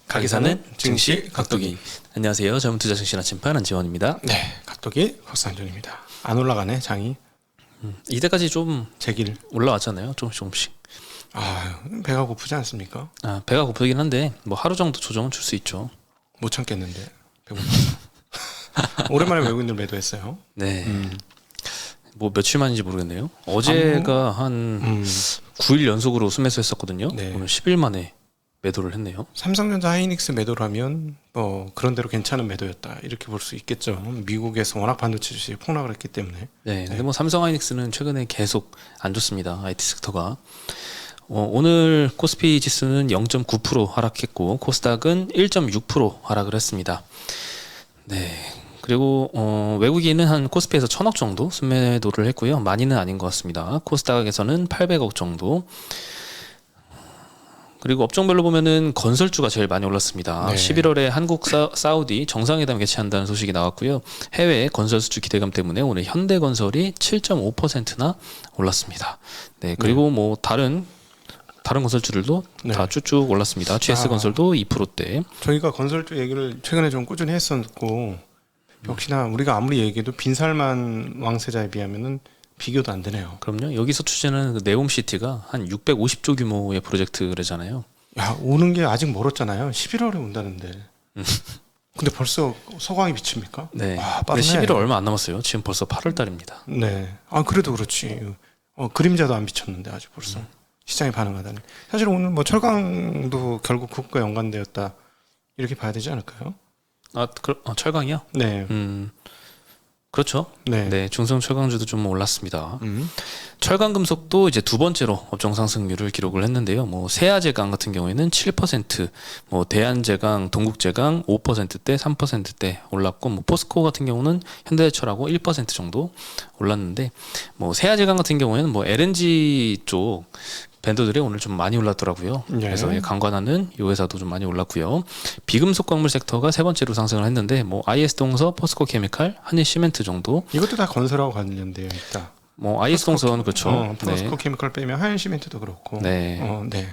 가게사는 증시 각도기. 안녕하세요. 젊은 투자 증시 나침반 안지원입니다. 네, 각도기 박산준입니다. 안 올라가네 장이. 이때까지 좀 제길. 올라왔잖아요. 조금씩. 아, 배가 고프지 않습니까? 아, 배가 고프긴 한데 뭐 하루 정도 조정은 줄 수 있죠. 못 참겠는데 배고파서. 오랜만에 외국인들 매도했어요. 네. 뭐 며칠 만인지 모르겠네요. 어제가 한 9일 연속으로 순매수 했었거든요. 네. 오늘 10일 만에 매도를 했네요. 삼성전자 하이닉스 매도라면 뭐 그런 대로 괜찮은 매도였다 이렇게 볼 수 있겠죠. 미국에서 워낙 반도체 주식이 폭락을 했기 때문에. 네. 근데 뭐 삼성 하이닉스는 최근에 계속 안 좋습니다. IT 섹터가. 오늘 코스피 지수는 0.9% 하락했고 코스닥은 1.6% 하락을 했습니다. 네. 그리고 외국인은 한 코스피에서 1,000억 정도 순매도를 했고요. 많이는 아닌 것 같습니다. 코스닥에서는 800억 정도. 그리고 업종별로 보면은 건설주가 제일 많이 올랐습니다. 네. 11월에 한국 사우디 정상회담 개최한다는 소식이 나왔고요. 해외 건설 수주 기대감 때문에 오늘 현대건설이 7.5%나 올랐습니다. 네, 그리고 뭐 다른 건설주들도 네. 다 쭉쭉 올랐습니다. GS건설도 2%대. 저희가 건설주 얘기를 최근에 좀 꾸준히 했었고 역시나 우리가 아무리 얘기해도 빈살만 왕세자에 비하면은 비교도 안 되네요. 그럼요. 여기서 추진하는 그 네옴시티가 한 650조 규모의 프로젝트래잖아요. 야, 오는 게 아직 멀었잖아요. 11월에 온다는데. 근데 벌써 서광이 비칩니까? 네. 와, 근데 빠르네. 11월 얼마 안 남았어요. 지금 벌써 8월 달입니다. 네. 아, 그래도 그렇지. 그림자도 안 비쳤는데 아주 벌써 시장이 반응하다니. 사실 오늘 뭐 철강도 결국 그것과 연관되었다. 이렇게 봐야 되지 않을까요? 철강이요? 네. 그렇죠. 네. 네, 중성 철강주도 좀 올랐습니다. 철강 금속도 이제 두 번째로 업종 상승률을 기록을 했는데요. 뭐 세아제강 같은 경우에는 7%, 뭐 대한제강, 동국제강 5%대, 3%대 올랐고, 뭐 포스코 같은 경우는 현대제철하고 1% 정도 올랐는데, 뭐 세아제강 같은 경우에는 뭐 LNG 쪽 밴더들이 오늘 좀 많이 올랐더라고요. 네. 그래서 강관하는 이 회사도 좀 많이 올랐고요. 비금속 광물 섹터가 세 번째로 상승을 했는데 뭐 IS동서, 포스코케미칼, 한일시멘트 정도. 이것도 다 건설하고 관련되어 있다. 뭐 IS동서는 그렇죠. 포스코 케미컬 빼면 하얀시멘트도 그렇고. 네. 네.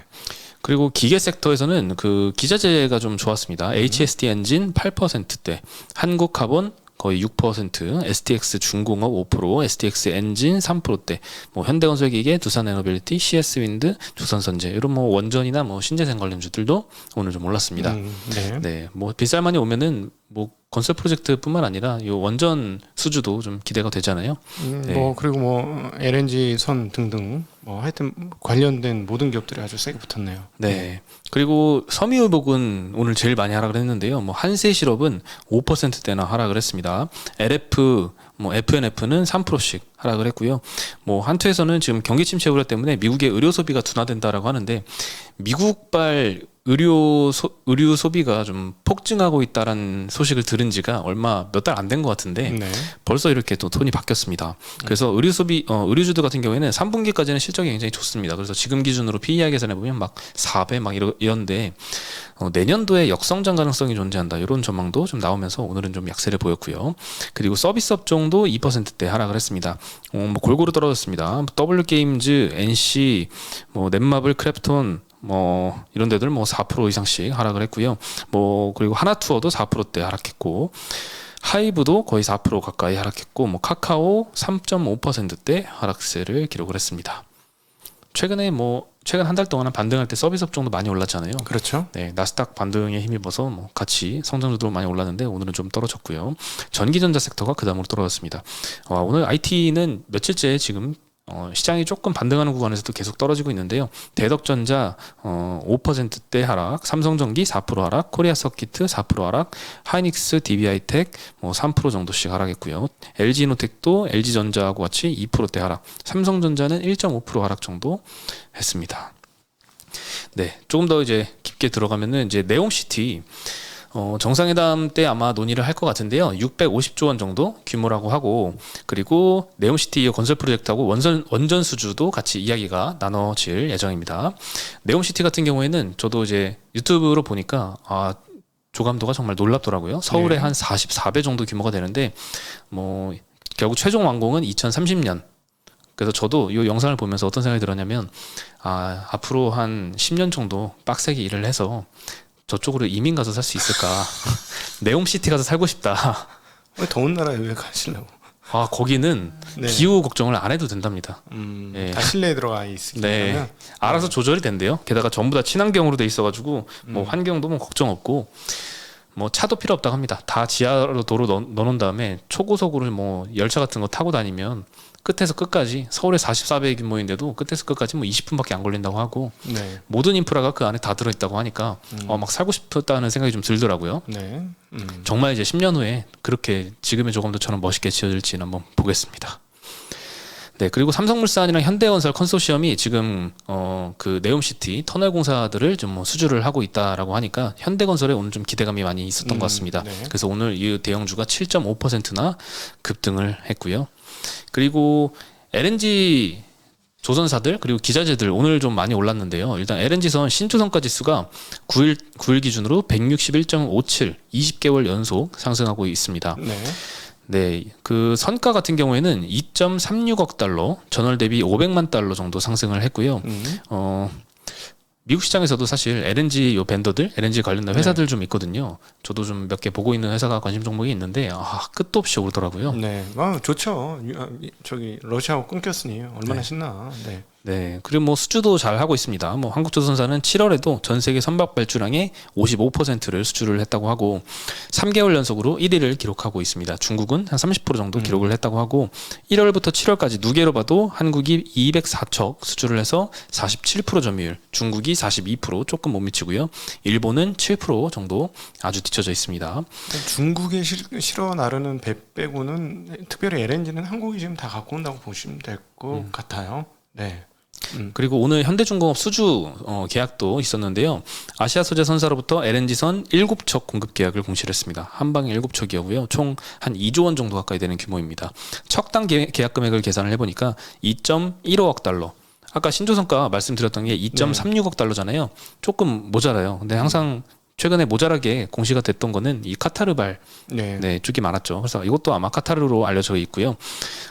그리고 기계 섹터에서는 그 기자재가 좀 좋았습니다. HSD 엔진 8%대, 한국카본 거의 6%, STX 중공업 5%, STX 엔진 3%대, 뭐 현대건설기계, 두산에너빌리티, CS윈드, 조선선제 이런 뭐 원전이나 뭐 신재생 관련주들도 오늘 좀 올랐습니다. 네. 네, 뭐 빗살만이 오면은 뭐 건설 프로젝트뿐만 아니라 이 원전 수주도 좀 기대가 되잖아요. 네. 뭐 그리고 뭐 LNG 선 등등 뭐 하여튼 관련된 모든 기업들이 아주 세게 붙었네요. 네. 그리고 섬유유복은 오늘 제일 많이 하락을 했는데요. 뭐 한세실업은 5%대나 하락을 했습니다. LF, 뭐 FNF는 3%씩 하락을 했고요. 뭐 한투에서는 지금 경기 침체 우려 때문에 미국의 의료 소비가 둔화된다라고 하는데 미국발 의류 소비가 좀 폭증하고 있다라는 소식을 들은 지가 얼마 몇 달 안 된 것 같은데 네. 벌써 벌써 이렇게 또 톤이 바뀌었습니다. 그래서 의류주들 같은 경우에는 3분기까지는 실적이 굉장히 좋습니다. 그래서 지금 기준으로 PER 계산해 보면 막 4배 막 이런데 내년도에 역성장 가능성이 존재한다. 이런 전망도 좀 나오면서 오늘은 좀 약세를 보였고요. 그리고 서비스 업종도 2%대 하락을 했습니다. 뭐 골고루 떨어졌습니다. W게임즈, NC, 뭐 넷마블, 크래프톤 뭐 이런 데들 뭐 4% 이상씩 하락을 했고요. 뭐 그리고 하나투어도 4%대 하락했고 하이브도 거의 4% 가까이 하락했고 뭐 카카오 3.5%대 하락세를 기록을 했습니다. 최근 한 달 동안은 반등할 때 서비스 업종도 많이 올랐잖아요. 그렇죠. 네, 나스닥 반등에 힘입어서 뭐 같이 성장주도 많이 올랐는데 오늘은 좀 떨어졌고요. 전기전자 섹터가 그 다음으로 떨어졌습니다. 오늘 IT는 며칠째 지금 시장이 조금 반등하는 구간에서도 계속 떨어지고 있는데요. 대덕전자 5%대 하락, 삼성전기 4% 하락, 코리아서키트 4% 하락, 하이닉스, DB하이텍 뭐 3% 정도씩 하락했고요. LG이노텍도 LG전자하고 같이 2%대 하락, 삼성전자는 1.5% 하락 정도 했습니다. 네, 조금 더 이제 깊게 들어가면은 이제 네옴시티 정상회담 때 아마 논의를 할 것 같은데요. 650조 원 정도 규모라고 하고, 그리고 네옴시티 건설 프로젝트하고 원전 수주도 같이 이야기가 나눠질 예정입니다. 네옴시티 같은 경우에는 저도 이제 유튜브로 보니까 조감도가 정말 놀랍더라고요. 서울에 한 44배 정도 규모가 되는데 뭐 결국 최종 완공은 2030년. 그래서 저도 이 영상을 보면서 어떤 생각이 들었냐면 앞으로 한 10년 정도 빡세게 일을 해서 저쪽으로 이민 가서 살 수 있을까? 네옴시티 가서 살고 싶다. 왜 더운 나라에 왜 가시려고? 아, 거기는 네. 기후 걱정을 안 해도 된답니다. 예. 다 실내에 들어가 있으니까. 네. 알아서 조절이 된대요. 게다가 전부 다 친환경으로 돼 있어가지고 뭐 환경도 뭐 걱정 없고 뭐 차도 필요 없다고 합니다. 다 지하로 도로 넣어놓은 다음에 초고속으로 뭐 열차 같은 거 타고 다니면 끝에서 끝까지 서울에 44배 규모인데도 끝에서 끝까지 뭐 20분밖에 안 걸린다고 하고 네. 모든 인프라가 그 안에 다 들어있다고 하니까 막 살고 싶다는 생각이 좀 들더라고요. 네. 정말 이제 10년 후에 그렇게 지금의 조감도처럼 멋있게 지어질지는 한번 보겠습니다. 네, 그리고 삼성물산이랑 현대건설 컨소시엄이 지금 그 네옴시티 터널 공사들을 좀 뭐 수주를 하고 있다라고 하니까 현대건설에 오늘 좀 기대감이 많이 있었던 것 같습니다. 네. 그래서 오늘 이 대형주가 7.5%나 급등을 했고요. 그리고 LNG 조선사들 그리고 기자재들 오늘 좀 많이 올랐는데요. 일단 LNG선 신주성가 지수가 9일 기준으로 161.57, 20개월 연속 상승하고 있습니다. 네. 네, 그 선가 같은 경우에는 2.36억 달러, 전월 대비 500만 달러 정도 상승을 했고요. 미국 시장에서도 사실 LNG 요 벤더들, LNG 관련된 회사들 좀 있거든요. 저도 좀 몇 개 보고 있는 회사가 관심 종목이 있는데 끝도 없이 오르더라고요. 네. 좋죠. 저기 러시아하고 끊겼으니 얼마나 신나. 네. 네, 그리고 뭐 수주도 잘 하고 있습니다. 뭐 한국조선사는 7월에도 전 세계 선박 발주량의 55%를 수주를 했다고 하고 3개월 연속으로 1위를 기록하고 있습니다. 중국은 한 30% 정도 기록을 했다고 하고 1월부터 7월까지 누계로 봐도 한국이 204척 수주를 해서 47% 점유율, 중국이 42% 조금 못 미치고요. 일본은 7% 정도 아주 뒤쳐져 있습니다. 중국에 실어 나르는 배 빼고는 특별히 LNG는 한국이 지금 다 갖고 온다고 보시면 될 것 같아요. 네. 그리고 오늘 현대중공업 수주 계약도 있었는데요. 아시아소재선사로부터 LNG선 7척 공급 계약을 공시를 했습니다. 한 방에 7척이고요. 총 한 2조 원 정도 가까이 되는 규모입니다. 척당 계약 금액을 계산을 해보니까 2.15억 달러. 아까 신조선가 말씀드렸던 게 2.36억 달러잖아요. 조금 모자라요. 근데 항상 최근에 모자라게 공시가 됐던 거는 이 카타르발 쪽이 많았죠. 그래서 이것도 아마 카타르로 알려져 있고요.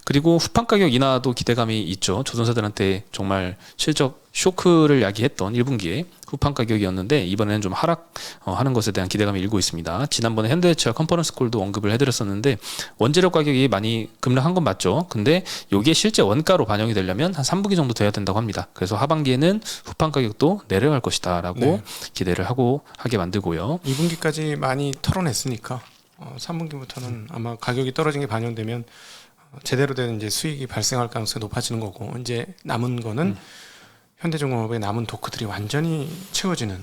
그리고 후판 가격 인하도 기대감이 있죠. 조선사들한테 정말 실적 쇼크를 야기했던 1분기에 후판 가격이었는데 이번에는 좀 하락하는 것에 대한 기대감이 일고 있습니다. 지난번에 현대해체와 컨퍼런스 콜도 언급을 해드렸었는데 원재료 가격이 많이 급락한 건 맞죠. 근데 이게 실제 원가로 반영이 되려면 한 3분기 정도 돼야 된다고 합니다. 그래서 하반기에는 후판 가격도 내려갈 것이다라고 기대를 하게 만들고요. 2분기까지 많이 털어냈으니까 3분기부터는 아마 가격이 떨어진 게 반영되면 제대로 된 이제 수익이 발생할 가능성이 높아지는 거고 이제 남은 거는 현대중공업의 남은 도크들이 완전히 채워지는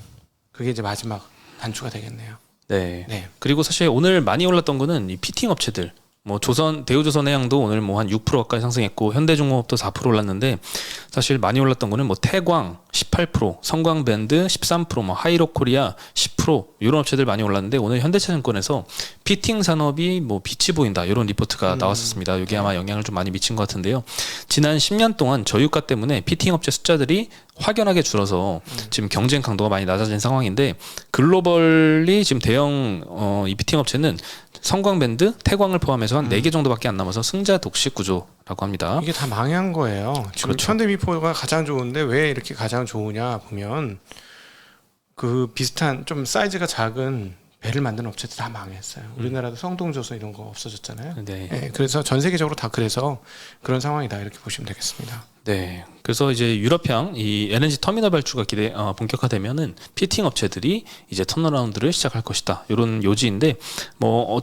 그게 이제 마지막 단추가 되겠네요. 네. 그리고 사실 오늘 많이 올랐던 거는 이 피팅 업체들. 뭐 대우조선해양도 오늘 뭐 한 6% 가까이 상승했고 현대중공업도 4% 올랐는데 사실 많이 올랐던 거는 뭐 태광 18%, 성광밴드 13%, 뭐 하이로코리아 10% 이런 업체들 많이 올랐는데 오늘 현대차증권에서 피팅 산업이 뭐 빛이 보인다 이런 리포트가 나왔었습니다. 이게 아마 영향을 좀 많이 미친 것 같은데요. 지난 10년 동안 저유가 때문에 피팅 업체 숫자들이 확연하게 줄어서 지금 경쟁 강도가 많이 낮아진 상황인데 글로벌리 지금 대형 이 피팅 업체는 성광밴드, 태광을 포함해서 한 4개 정도밖에 안 남아서 승자 독식 구조라고 합니다. 이게 다 망한 거예요. 지금 그렇죠. 현대미포가 가장 좋은데 왜 이렇게 가장 좋으냐 보면 그 비슷한 좀 사이즈가 작은 배를 만드는 업체들 다 망했어요. 우리나라도 성동조선 이런 거 없어졌잖아요. 네. 그래서 전 세계적으로 다 그래서 그런 상황이다 이렇게 보시면 되겠습니다. 네. 그래서 이제 유럽향 이 LNG 터미널 발주가 본격화되면은 피팅 업체들이 이제 턴어라운드를 시작할 것이다. 이런 요지인데 뭐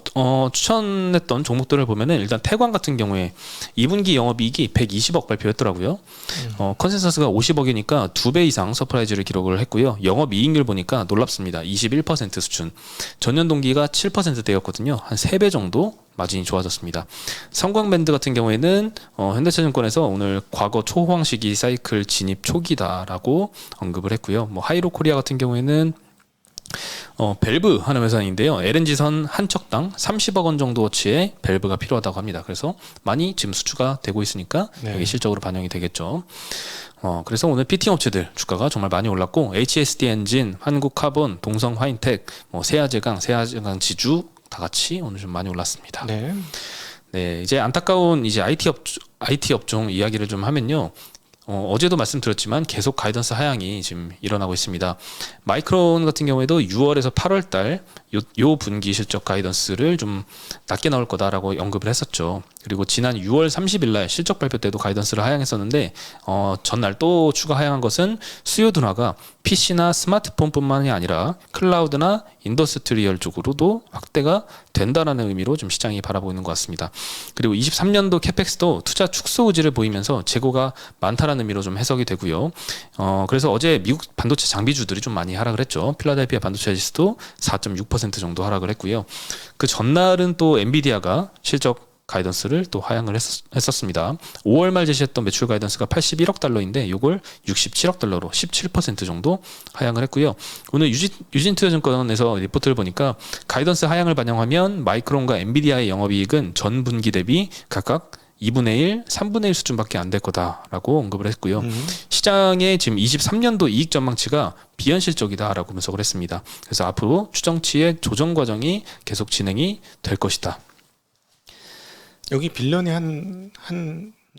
추천했던 종목들을 보면은 일단 태광 같은 경우에 2분기 영업이익이 120억 발표했더라고요. 컨센서스가 50억이니까 2배 이상 서프라이즈를 기록을 했고요. 영업이익률 보니까 놀랍습니다. 21% 수준. 전년 동기가 7%대였거든요. 한 3배 정도 마진이 좋아졌습니다. 성광밴드 같은 경우에는 현대차증권에서 오늘 과거 초호황 시기 사이클 진입 초기다라고 언급을 했고요. 뭐 하이로코리아 같은 경우에는 밸브 하는 회사인데요. LNG선 한 척당 30억 원 정도어치의 밸브가 필요하다고 합니다. 그래서 많이 지금 수주가 되고 있으니까 여기 실적으로 반영이 되겠죠. 그래서 오늘 피팅 업체들 주가가 정말 많이 올랐고 HSD 엔진, 한국카본, 동성화인텍, 뭐 세아제강 지주 다 같이 오늘 좀 많이 올랐습니다. 네, 이제 안타까운 이제 IT 업종 이야기를 좀 하면요. 어제도 말씀드렸지만 계속 가이던스 하향이 지금 일어나고 있습니다. 마이크론 같은 경우에도 6월에서 8월 달 요 분기 실적 가이던스를 좀 낮게 나올 거다라고 언급을 했었죠. 그리고 지난 6월 30일 날 실적 발표 때도 가이던스를 하향했었는데 전날 또 추가 하향한 것은 수요 둔화가 PC나 스마트폰뿐만이 아니라 클라우드나 인더스트리얼 쪽으로도 확대가 된다라는 의미로 좀 시장이 바라보고 있는 것 같습니다. 그리고 23년도 캐펙스도 투자 축소 의지를 보이면서 재고가 많다라는 의미로 좀 해석이 되고요. 그래서 어제 미국 반도체 장비주들이 좀 많이 하락을 했죠. 필라델피아 반도체 지수도 4.6% 정도 하락을 했고요. 그 전날은 또 엔비디아가 실적 가이던스를 또 하향을 했었습니다. 5월 말 제시했던 매출 가이던스가 81억 달러인데 이걸 67억 달러로 17% 정도 하향을 했고요. 오늘 유진투자증권에서 리포트를 보니까 가이던스 하향을 반영하면 마이크론과 엔비디아의 영업이익은 전 분기 대비 각각 2분의 1, 3분의 1 수준밖에 안 될 거다라고 언급을 했고요. 시장의 지금 23년도 이익 전망치가 비현실적이다라고 분석을 했습니다. 그래서 앞으로 추정치의 조정 과정이 계속 진행이 될 것이다. 여기 빌런이 한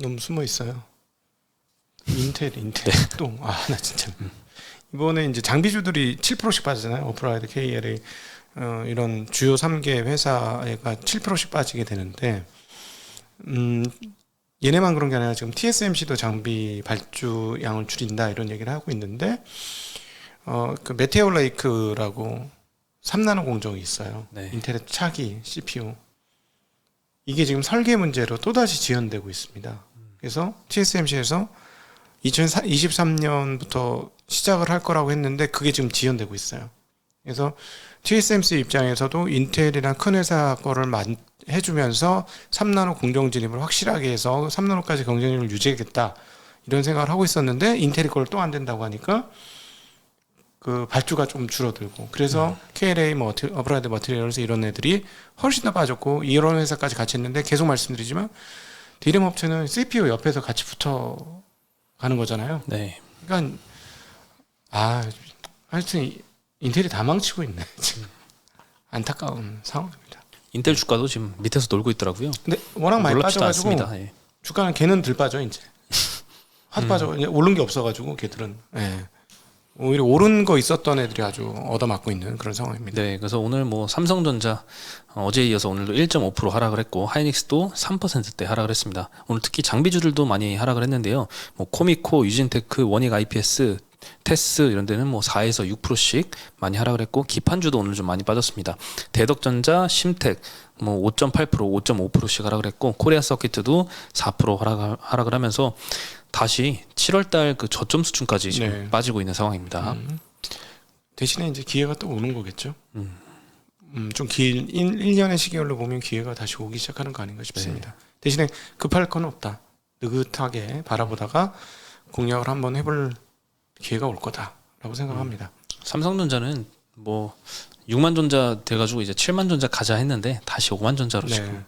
놈 숨어 있어요. 인텔 또 나 진짜 이번에 이제 장비주들이 7%씩 빠지잖아요. 어플라이드, KLA 이런 주요 3개 회사가 7%씩 빠지게 되는데 얘네만 그런 게 아니라 지금 TSMC도 장비 발주 양을 줄인다 이런 얘기를 하고 있는데 그 메테오 레이크라고 3나노 공정이 있어요. 네. 인텔의 차기 CPU 이게 지금 설계 문제로 또다시 지연되고 있습니다. 그래서 TSMC에서 2023년부터 시작을 할 거라고 했는데 그게 지금 지연되고 있어요. 그래서 TSMC 입장에서도 인텔이랑 큰 회사 거를 해주면서 3나노 공정 진입을 확실하게 해서 3나노까지 경쟁력을 유지하겠다 이런 생각을 하고 있었는데 인텔이 그걸 또 안 된다고 하니까 그 발주가 좀 줄어들고 그래서 KLA 어플라이드 머티리얼스 이런 애들이 훨씬 더 빠졌고 이런 회사까지 같이 했는데 계속 말씀드리지만 디램 업체는 CPU 옆에서 같이 붙어 가는 거잖아요. 네. 그러니까 하여튼 인텔이 다 망치고 있네 지금. 안타까운 상황입니다. 인텔 주가도 지금 밑에서 놀고 있더라고요. 근데 워낙 많이 놀랍지도 빠져가지고 않습니다. 예. 주가는 걔는 들 빠져 이제. 하도 빠져. 이제 오른 게 없어가지고 걔들은. 예. 오히려 오른 거 있었던 애들이 아주 얻어맞고 있는 그런 상황입니다. 네, 그래서 오늘 뭐 삼성전자 어제에 이어서 오늘도 1.5% 하락을 했고 하이닉스도 3%대 하락을 했습니다. 오늘 특히 장비주들도 많이 하락을 했는데요. 뭐 코미코, 유진테크, 원익 IPS, 테스 이런 데는 뭐 4에서 6%씩 많이 하락을 했고 기판주도 오늘 좀 많이 빠졌습니다. 대덕전자, 심텍 뭐 5.8%, 5.5%씩 하락을 했고 코리아 서킷도 4% 하락을 하면서 다시 7월달 그 저점 수준까지 지금 네. 빠지고 있는 상황입니다. 대신에 이제 기회가 또 오는 거겠죠. 좀 1년의 시계열로 보면 기회가 다시 오기 시작하는 거 아닌가 싶습니다. 대신에 급할 건 없다. 느긋하게 바라보다가 공략을 한번 해볼 기회가 올 거다라고 생각합니다. 삼성전자는 뭐 6만 전자 돼가지고 이제 7만 전자 가자 했는데 다시 5만 전자로 지금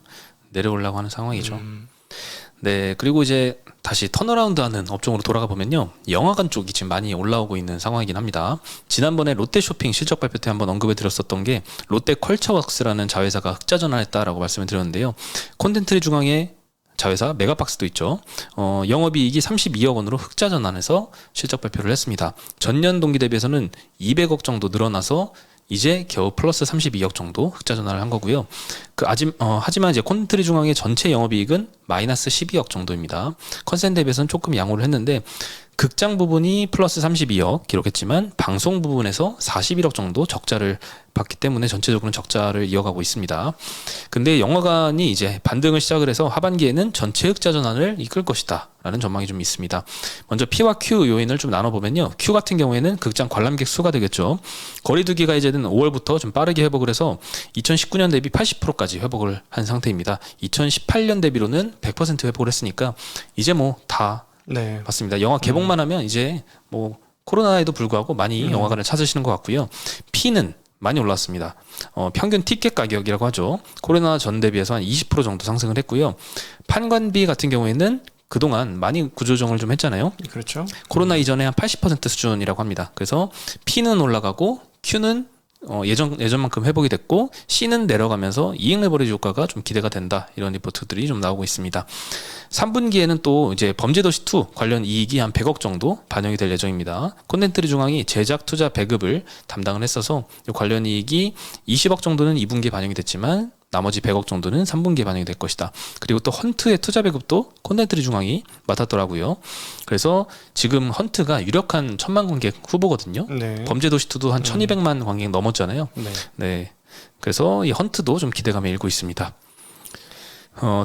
내려오려고 하는 상황이죠. 네, 그리고 이제 다시 턴어라운드하는 업종으로 돌아가 보면요, 영화관 쪽이 지금 많이 올라오고 있는 상황이긴 합니다. 지난번에 롯데쇼핑 실적 발표 때 한번 언급해 드렸었던 게 롯데 컬처웍스라는 자회사가 흑자 전환했다라고 말씀을 드렸는데요. 콘텐츠 중앙에 자회사 메가박스도 있죠. 영업이익이 32억 원으로 흑자 전환해서 실적 발표를 했습니다. 전년 동기 대비해서는 200억 정도 늘어나서 이제 겨우 플러스 32억 정도 흑자 전환을 한 거고요. 하지만 이제 콘텐츠 중앙의 전체 영업이익은 마이너스 12억 정도입니다. 컨센 대비해서는 조금 양호를 했는데 극장 부분이 플러스 32억 기록했지만 방송 부분에서 41억 정도 적자를 봤기 때문에 전체적으로는 적자를 이어가고 있습니다. 근데 영화관이 이제 반등을 시작을 해서 하반기에는 전체 흑자 전환을 이끌 것이다 라는 전망이 좀 있습니다. 먼저 P와 Q 요인을 좀 나눠보면요, Q 같은 경우에는 극장 관람객 수가 되겠죠. 거리두기가 이제는 5월부터 좀 빠르게 회복을 해서 2019년 대비 80%까지 회복을 한 상태입니다. 2018년 대비로는 100% 회복을 했으니까 이제 뭐다 맞습니다. 영화 개봉만 하면 이제 뭐 코로나에도 불구하고 많이 영화관을 찾으시는 것 같고요. P는 많이 올랐습니다. 평균 티켓 가격이라고 하죠. 코로나 전 대비해서 한 20% 정도 상승을 했고요. 판관비 같은 경우에는 그동안 많이 구조조정을 좀 했잖아요. 그렇죠. 코로나 이전에 한 80% 수준이라고 합니다. 그래서 P는 올라가고 Q는 예전만큼 회복이 됐고 C는 내려가면서 이익 레버리지 효과가 좀 기대가 된다. 이런 리포트들이 좀 나오고 있습니다. 3분기에는 또 이제 범죄도시2 관련 이익이 한 100억 정도 반영이 될 예정입니다. 콘텐츠 중앙이 제작 투자 배급을 담당을 했어서 이 관련 이익이 20억 정도는 2분기에 반영이 됐지만 나머지 100억 정도는 3분기에 반영이 될 것이다. 그리고 또 헌트의 투자 배급도 콘텐츠 중앙이 맡았더라고요. 그래서 지금 헌트가 유력한 1000만 관객 후보거든요. 네. 범죄도시2도 한 1200만 관객 넘었잖아요. 네. 네. 그래서 이 헌트도 좀 기대감이 일고 있습니다.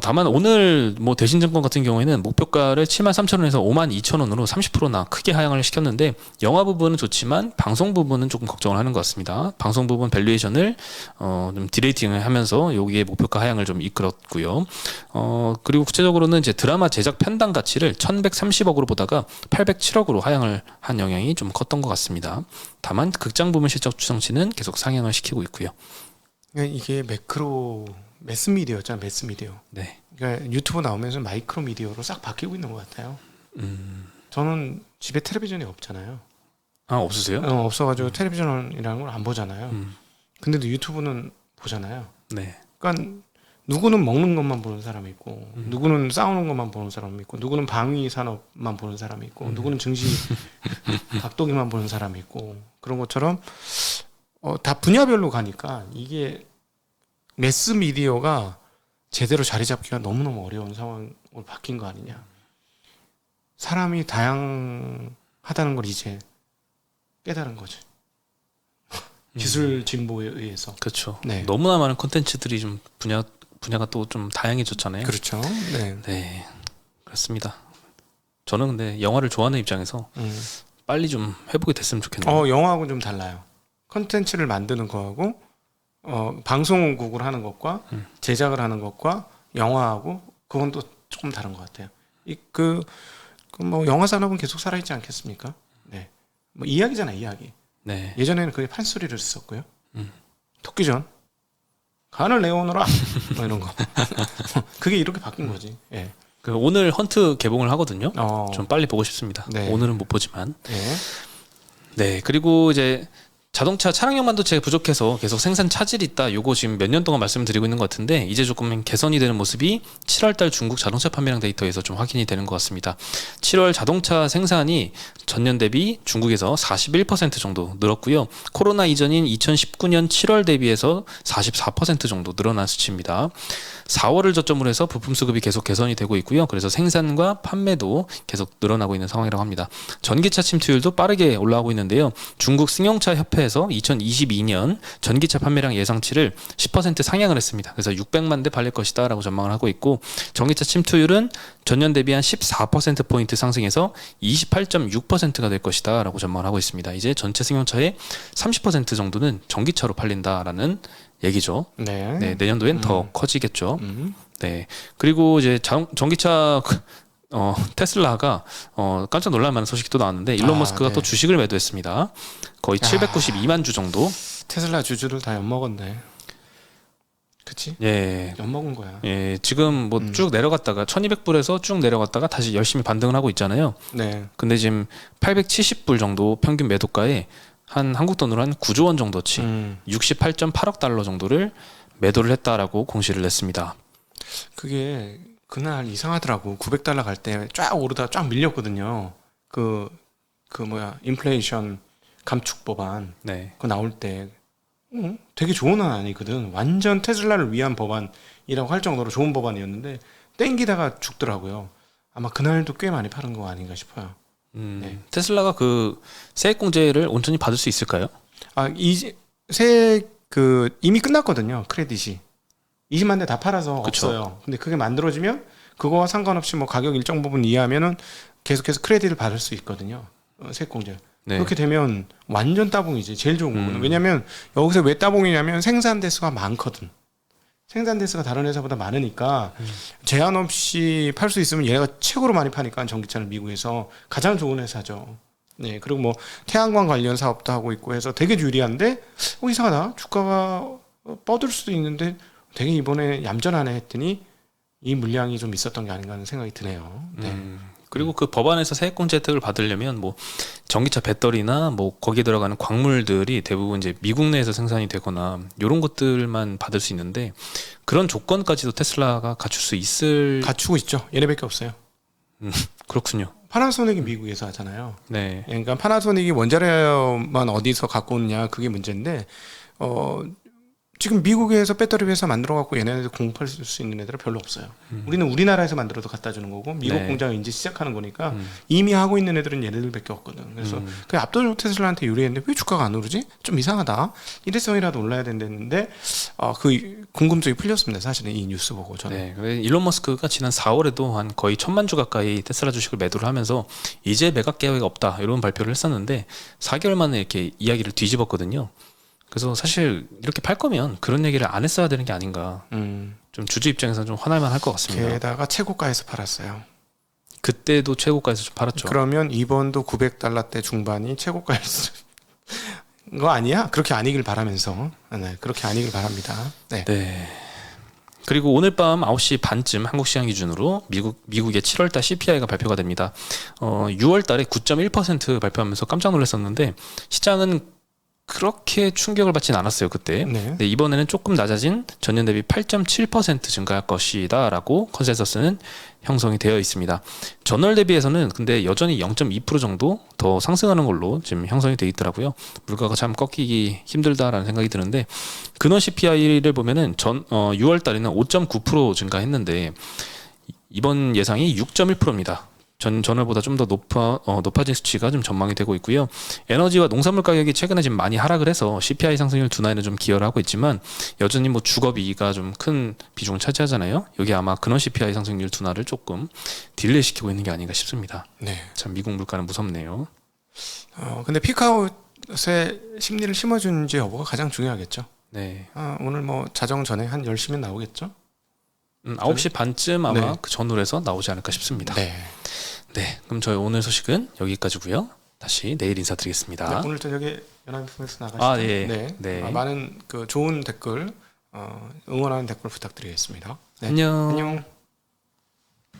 다만 오늘 뭐 대신증권 같은 경우에는 목표가를 73,000원에서 52,000원으로 30%나 크게 하향을 시켰는데 영화 부분은 좋지만 방송 부분은 조금 걱정을 하는 것 같습니다. 방송 부분 밸류에이션을 좀 디레이팅을 하면서 여기에 목표가 하향을 좀 이끌었고요. 그리고 구체적으로는 이제 드라마 제작 편당 가치를 1,130억으로 보다가 807억으로 하향을 한 영향이 좀 컸던 것 같습니다. 다만 극장 부분 실적 추정치는 계속 상향을 시키고 있고요. 이게 매스미디어잖아, 매스미디어. 네. 그러니까 유튜브 나오면서 마이크로 미디어로 싹 바뀌고 있는 것 같아요. 저는 집에 텔레비전이 없잖아요. 아, 없으세요? 없어가지고 텔레비전이라는 걸 안 보잖아요. 근데도 유튜브는 보잖아요. 네. 그러니까 누구는 먹는 것만 보는 사람이 있고, 누구는 싸우는 것만 보는 사람이 있고, 누구는 방위 산업만 보는 사람이 있고, 누구는 증시 각도기만 보는 사람이 있고, 그런 것처럼 다 분야별로 가니까 이게 매스 미디어가 제대로 자리 잡기가 너무너무 어려운 상황으로 바뀐 거 아니냐. 사람이 다양하다는 걸 이제 깨달은 거지. 기술 진보에 의해서. 그렇죠. 네. 너무나 많은 콘텐츠들이 좀 분야가 또 좀 다양해졌잖아요. 그렇죠. 네. 네. 그렇습니다. 저는 근데 영화를 좋아하는 입장에서 빨리 좀 회복이 됐으면 좋겠네요. 영화하고는 좀 달라요. 콘텐츠를 만드는 거하고 방송국을 하는 것과 제작을 하는 것과 영화하고 그건 또 조금 다른 것 같아요. 뭐 영화 산업은 계속 살아있지 않겠습니까? 네. 뭐 이야기잖아, 이야기. 네. 예전에는 그게 판소리를 썼고요. 토끼전 간을 내오너라 뭐 이런 거. 그게 이렇게 바뀐 거지. 예. 오늘 헌트 개봉을 하거든요. 어. 좀 빨리 보고 싶습니다. 네. 오늘은 못 보지만. 예. 네. 그리고 이제 자동차 차량용 반도체가 부족해서 계속 생산 차질이 있다. 요거 지금 몇 년 동안 말씀드리고 있는 것 같은데 이제 조금 개선이 되는 모습이 7월달 중국 자동차 판매량 데이터에서 좀 확인이 되는 것 같습니다. 7월 자동차 생산이 전년 대비 중국에서 41% 정도 늘었고요. 코로나 이전인 2019년 7월 대비해서 44% 정도 늘어난 수치입니다. 4월을 저점으로 해서 부품 수급이 계속 개선이 되고 있고요. 그래서 생산과 판매도 계속 늘어나고 있는 상황이라고 합니다. 전기차 침투율도 빠르게 올라가고 있는데요. 중국 승용차 협회에서 2022년 전기차 판매량 예상치를 10% 상향을 했습니다. 그래서 600만 대 팔릴 것이다 라고 전망을 하고 있고 전기차 침투율은 전년 대비 한 14%포인트 상승해서 28.6%가 될 것이다 라고 전망을 하고 있습니다. 이제 전체 승용차의 30% 정도는 전기차로 팔린다라는 얘기죠. 네. 네, 내년도엔 더 커지겠죠. 네. 그리고 이제 전기차 테슬라가 깜짝 놀랄 만한 소식이 또 나왔는데 일론 머스크가 네. 또 주식을 매도했습니다. 거의 792만 주 정도. 테슬라 주주를 다 엿먹었네. 그치? 예. 엿먹은 거야. 예, 지금 뭐 쭉 내려갔다가 1200불에서 쭉 내려갔다가 다시 열심히 반등을 하고 있잖아요. 네. 근데 지금 870불 정도 평균 매도가에 한 한국 돈으로 한 9조 원 정도치 68.8억 달러 정도를 매도를 했다라고 공시를 냈습니다. 그게 그날 이상하더라고. 900달러 갈 때 쫙 오르다 쫙 밀렸거든요. 인플레이션 감축 법안 네. 그거 나올 때 되게 좋은 안 아니거든. 완전 테슬라를 위한 법안이라고 할 정도로 좋은 법안이었는데 땡기다가 죽더라고요. 아마 그날도 꽤 많이 파는 거 아닌가 싶어요. 네. 테슬라가 그 세액공제를 온전히 받을 수 있을까요? 이제 이미 끝났거든요. 크레딧이 20만 대 다 팔아서 그쵸. 없어요. 근데 그게 만들어지면 그거와 상관없이 뭐 가격 일정 부분 이하면은 계속해서 크레딧을 받을 수 있거든요. 세액공제. 네. 그렇게 되면 완전 따봉이지. 제일 좋은 거거든. 왜냐면 여기서 왜 따봉이냐면 생산 대수가 많거든. 생산 대수가 다른 회사보다 많으니까 제한 없이 팔 수 있으면 얘가 최고로 많이 파니까 전기차를 미국에서 가장 좋은 회사죠. 네, 그리고 뭐 태양광 관련 사업도 하고 있고 해서 되게 유리한데 이상하다. 주가가 뻗을 수도 있는데 되게 이번에 얌전하네 했더니 이 물량이 좀 있었던 게 아닌가 하는 생각이 드네요. 네. 그리고 그 법안에서 세액공제 혜택을 받으려면 뭐 전기차 배터리나 뭐 거기에 들어가는 광물들이 대부분 이제 미국 내에서 생산이 되거나 이런 것들만 받을 수 있는데 그런 조건까지도 테슬라가 갖출 수 있을 갖추고 있죠. 얘네밖에 없어요. 그렇군요. 파나소닉이 미국에서 하잖아요. 네. 그러니까 파나소닉이 원자료만 어디서 갖고 오느냐 그게 문제인데 지금 미국에서 배터리 회사 만들어 갖고 얘네들 공급할 수 있는 애들은 별로 없어요. 우리는 우리나라에서 만들어도 갖다 주는 거고 미국 네. 공장을 이제 시작하는 거니까 이미 하고 있는 애들은 얘네들밖에 없거든. 그래서 그 압도적으로 테슬라한테 유리했는데 왜 주가가 안 오르지? 좀 이상하다. 일회성이라도 올라야 된다는데 그 궁금증이 풀렸습니다. 사실은 이 뉴스 보고 저는. 네. 그래서 일론 머스크가 지난 4월에도 한 거의 1,000만 주 가까이 테슬라 주식을 매도를 하면서 이제 매각 계획이 없다 이런 발표를 했었는데 4개월 만에 이렇게 이야기를 뒤집었거든요. 그래서 사실 이렇게 팔 거면 그런 얘기를 안 했어야 되는 게 아닌가. 좀 주주 입장에서는 좀 화날만 할 것 같습니다. 게다가 최고가에서 팔았어요. 그때도 최고가에서 좀 팔았죠. 그러면 이번도 $900대 중반이 최고가였어. 거 아니야? 그렇게 아니길 바라면서. 네, 그렇게 아니길 바랍니다. 네. 네. 그리고 오늘 밤 9시 반쯤 한국 시간 기준으로 미국의 7월달 CPI가 발표가 됩니다. 6월달에 9.1% 발표하면서 깜짝 놀랐었는데 시장은 그렇게 충격을 받진 않았어요 그때. 네. 근데 이번에는 조금 낮아진 전년 대비 8.7% 증가할 것이다라고 컨센서스는 형성이 되어 있습니다. 전월 대비해서는 근데 여전히 0.2% 정도 더 상승하는 걸로 지금 형성이 되어 있더라고요. 물가가 참 꺾이기 힘들다라는 생각이 드는데 근원 CPI를 보면은 6월 달에는 5.9% 증가했는데 이번 예상이 6.1%입니다. 전월보다 좀 더 높아진 수치가 좀 전망이 되고 있고요. 에너지와 농산물 가격이 최근에 지금 많이 하락을 해서 CPI 상승률 둔화에는 좀 기여를 하고 있지만 여전히 뭐 주거비가 좀 큰 비중을 차지하잖아요. 여기 아마 근원 CPI 상승률 둔화를 조금 딜레이 시키고 있는 게 아닌가 싶습니다. 네. 참 미국 물가는 무섭네요. 근데 피크아웃에 심리를 심어주는지 여부가 가장 중요하겠죠. 네. 오늘 뭐 자정 전에 한 10시면 나오겠죠. 9시 반쯤 아마 네. 그 전후에서 나오지 않을까 싶습니다. 네. 네. 그럼 저희 오늘 소식은 여기까지고요. 다시 내일 인사드리겠습니다. 네, 오늘 저녁에 연합뉴스 나가시죠. 아, 예. 네. 네. 많은 그 좋은 댓글 응원하는 댓글 부탁드리겠습니다. 네. 안녕. 안녕.